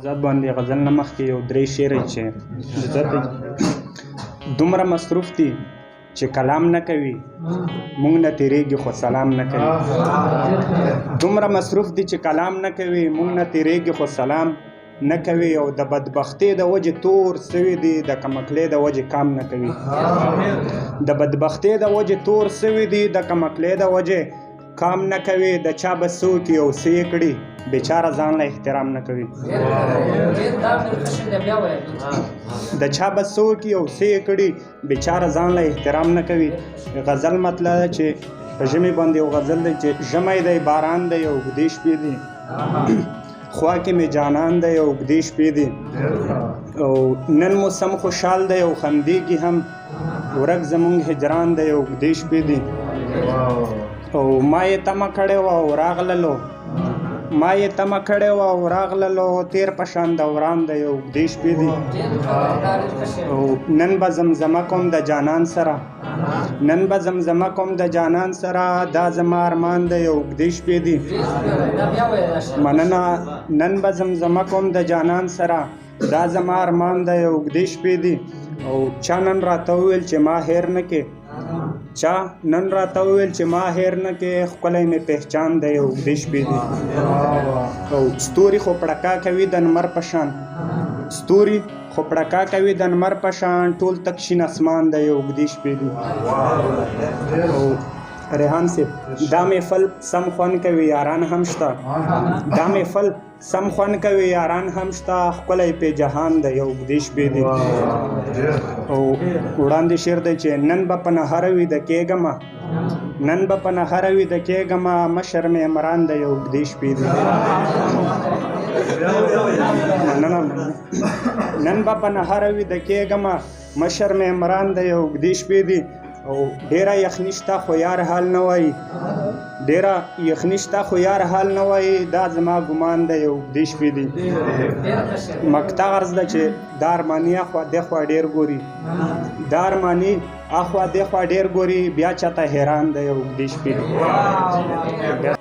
ذات باندې غزل نه مخکې یو درې شعرې چې دومره مصروف دي چې کلام نه کوي مونږ نه تیریږي خو سلام نه کوي. دومره مصروف دي چې کلام نه کوي مونږ نه تیریږي خو سلام نه کوي او د بدبختۍ د وجې تور سوي دي د کمکلې د وجې کام نه کوي. د بدبختۍ د وجې تور سوي دي د کمکلې د وجې کام نه کوي. د چا به څوک یو څه یې کړي بیچاره ځان له احترام نه کوي. د چا به څوک یو څه یې کړي بیچاره ځان له احترام نه کوي. غزل مطلب ده چې په ژمي باندې یو غزل دی چې ژمی دی باران دی او اوږدې شپې دي خوا کې مې جانان دی او اوږدې شپې دي او نن مو سم خوشحال دی او خندېږي هم ورک زمونږ هجران دی او اوږدې شپې دي او ما یې تمه کړې وه او راغللو ما یې تمه کړې وه او راغللو تیر په شان دوران دی او اوږدې شپې دي او نن به زمزمه کوم د جانان سره نن به زمزمه کوم د جانان سره دا زما ارمان دی او اوږدې شپې دي مننه. نن به زمزمه کوم د جانان سره دا زما ارمان دی او اوږدې شپې دي او چا نن راته وویل چې ما هیر نه کې چا نن راته وویل چې ما هیر نه کې ښکلی مې پهچان دی او اوږدې شپې دي او ستوري خو پړکا کوي د لمر په شان ستوري خو پړکا کوي د لمر په شان ټول تک شین اسمان دی او اوږدې شپې دي او ریحان صاحب دا محفل سم خوند کوي یاران هم شته دا محفل سم خوند کوي یاران هم شته ښکلی پې جهان دی او اوږدې شپې دي او وړاندې شعر دی چې نن به په نهره ویده کېږمه نن به په نهره ویده کېږمه مشر مې عمران دی او اوږدې شپې دي نن به په نهره ویده کېږمه مشر مې عمران دی او اوږدې شپې دي او ډیره یخني شته خو یار حال نه وایي ډیره یخني شته خو یار حال نه وایي دا زما ګمان دی او اوږدې شپې دي مقطع عرض ده چې دا ارماني اخوا دېخوا ډېر ګوري دا ارماني اخوا دېخوا ډېر ګوري بیا چاته حیران دی او اوږدې شپې دي.